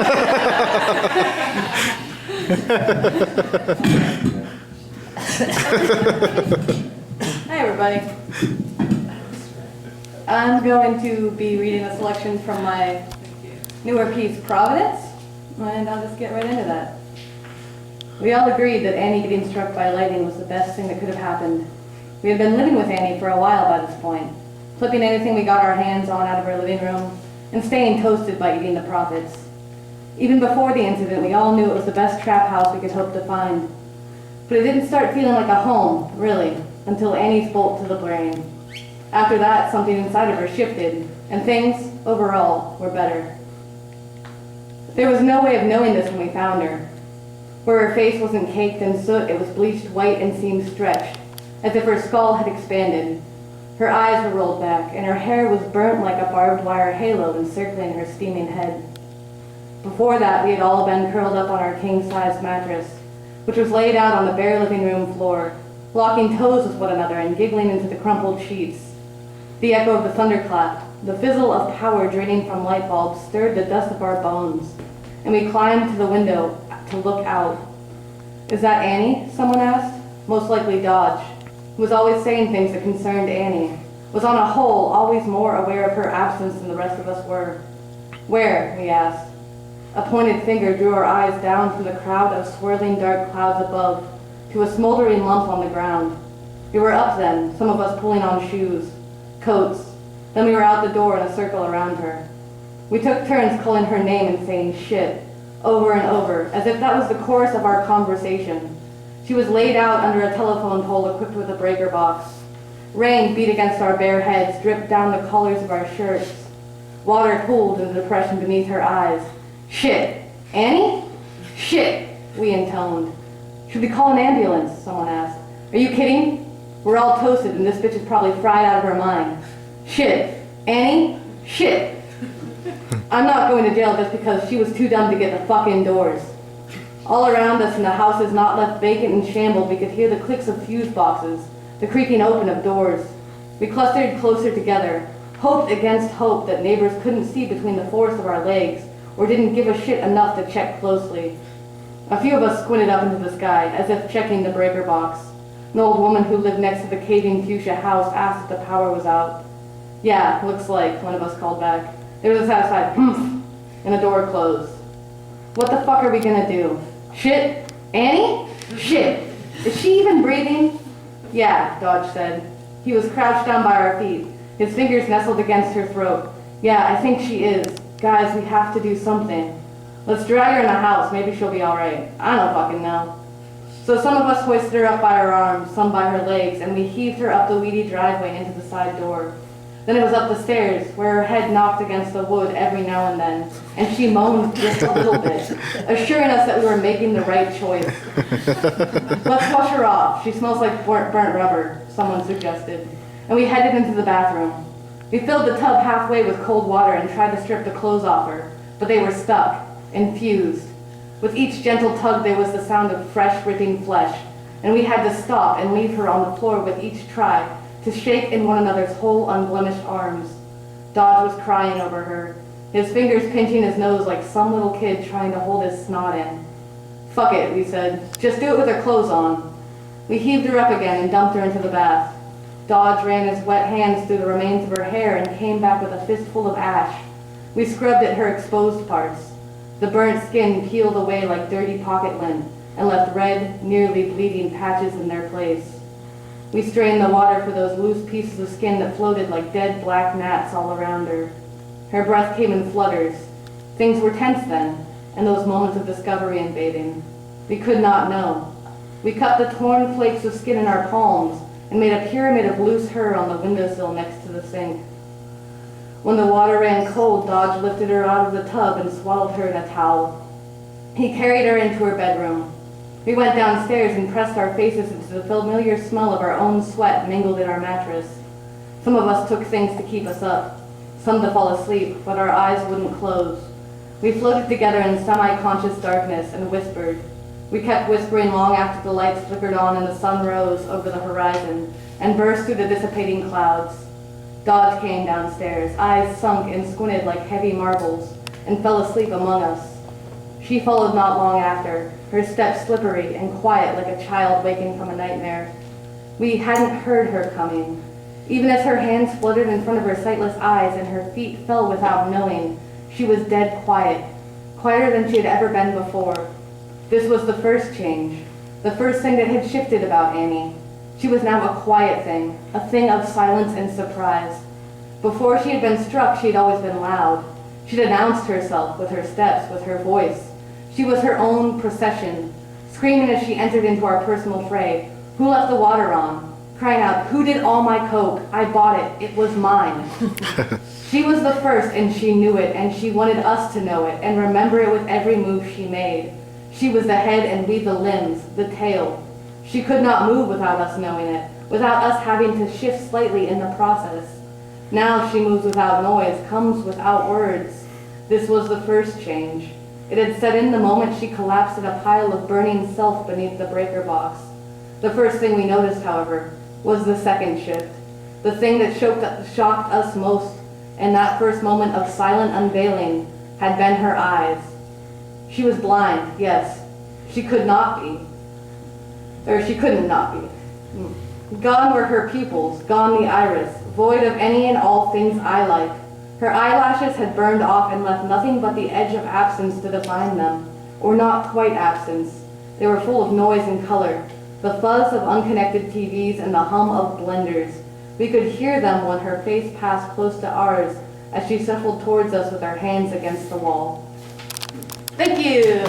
Hi everybody. I'm going to be reading a selection from my newer piece, Providence, and I'll just get right into that. We all agreed that Annie getting struck by lightning was the best thing that could have happened. We had been living with Annie for a while by this point, flipping anything we got our hands on out of her living room, and staying toasted by eating the profits. Even before the incident, we all knew it was the best trap house we could hope to find. But it didn't start feeling like a home, really, until Annie's bolt to the brain. After that, something inside of her shifted, and things, overall, were better. There was no way of knowing this when we found her. Where her face wasn't caked in soot, it was bleached white and seemed stretched, as if her skull had expanded. Her eyes were rolled back, and her hair was burnt like a barbed wire halo encircling her steaming head. Before that, we had all been curled up on our king-size mattress, which was laid out on the bare living room floor, locking toes with one another and giggling into the crumpled sheets. The echo of the thunderclap, the fizzle of power draining from light bulbs stirred the dust of our bones, and we climbed to the window to look out. "Is that Annie?" someone asked. Most likely Dodge, who was always saying things that concerned Annie, was on a whole always more aware of her absence than the rest of us were. "Where?" we asked. A pointed finger drew our eyes down from the crowd of swirling dark clouds above to a smoldering lump on the ground. We were up then, some of us pulling on shoes, coats. Then we were out the door in a circle around her. We took turns calling her name and saying shit, over and over, as if that was the chorus of our conversation. She was laid out under a telephone pole equipped with a breaker box. Rain beat against our bare heads, dripped down the collars of our shirts. Water cooled in the depression beneath her eyes. "Shit. Annie? Shit," we intoned. "Should we call an ambulance?" someone asked. "Are you kidding? We're all toasted and this bitch is probably fried out of her mind. Shit. Annie? Shit. I'm not going to jail just because she was too dumb to get the fuck indoors." All around us in the houses not left vacant and shambled, we could hear the clicks of fuse boxes, the creaking open of doors. We clustered closer together, hoped against hope that neighbors couldn't see between the force of our legs, or didn't give a shit enough to check closely. A few of us squinted up into the sky, as if checking the breaker box. An old woman who lived next to the caving fuchsia house asked if the power was out. "Yeah, looks like," one of us called back. There was a satisfied humph, and the door closed. "What the fuck are we gonna do? Shit? Annie? Shit. Is she even breathing?" "Yeah," Dodge said. He was crouched down by our feet, his fingers nestled against her throat. "Yeah, I think she is. Guys, we have to do something. Let's drag her in the house, maybe she'll be all right. I don't fucking know." So some of us hoisted her up by her arms, some by her legs, and we heaved her up the weedy driveway into the side door. Then it was up the stairs, where her head knocked against the wood every now and then, and she moaned just a little bit, assuring us that we were making the right choice. "Let's wash her off. She smells like burnt rubber," someone suggested, and we headed into the bathroom. We filled the tub halfway with cold water and tried to strip the clothes off her, but they were stuck, infused. With each gentle tug there was the sound of fresh, ripping flesh, and we had to stop and leave her on the floor with each try to shake in one another's whole unblemished arms. Dodge was crying over her, his fingers pinching his nose like some little kid trying to hold his snot in. "Fuck it," we said. "Just do it with her clothes on." We heaved her up again and dumped her into the bath. Dodge ran his wet hands through the remains of her hair and came back with a fistful of ash. We scrubbed at her exposed parts. The burnt skin peeled away like dirty pocket lint and left red, nearly bleeding patches in their place. We strained the water for those loose pieces of skin that floated like dead black gnats all around her. Her breath came in flutters. Things were tense then, and those moments of discovery and bathing. We could not know. We cut the torn flakes of skin in our palms and made a pyramid of loose fur on the windowsill next to the sink. When the water ran cold, Dodge lifted her out of the tub and swaddled her in a towel. He carried her into her bedroom. We went downstairs and pressed our faces into the familiar smell of our own sweat mingled in our mattress. Some of us took things to keep us up, some to fall asleep, but our eyes wouldn't close. We floated together in semi-conscious darkness and whispered. We kept whispering long after the lights flickered on and the sun rose over the horizon and burst through the dissipating clouds. Dodge came downstairs, eyes sunk and squinted like heavy marbles, and fell asleep among us. She followed not long after, her steps slippery and quiet like a child waking from a nightmare. We hadn't heard her coming. Even as her hands fluttered in front of her sightless eyes and her feet fell without knowing, she was dead quiet, quieter than she had ever been before. This was the first change, the first thing that had shifted about Annie. She was now a quiet thing, a thing of silence and surprise. Before she had been struck, she had always been loud. She'd announced herself with her steps, with her voice. She was her own procession, screaming as she entered into our personal fray, "Who left the water on?" Crying out, "Who did all my coke? I bought it. It was mine." She was the first, and she knew it, and she wanted us to know it and remember it with every move she made. She was the head and we the limbs, the tail. She could not move without us knowing it, without us having to shift slightly in the process. Now she moves without noise, comes without words. This was the first change. It had set in the moment she collapsed in a pile of burning self beneath the breaker box. The first thing we noticed, however, was the second shift, the thing that shocked us most, and that first moment of silent unveiling had been her eyes. She was blind, yes. She could not be. Or she couldn't not be. Gone were her pupils, gone the iris, void of any and all things eye-like. Her eyelashes had burned off and left nothing but the edge of absence to define them, or not quite absence. They were full of noise and color, the fuzz of unconnected TVs and the hum of blenders. We could hear them when her face passed close to ours as she shuffled towards us with her hands against the wall. Thank you.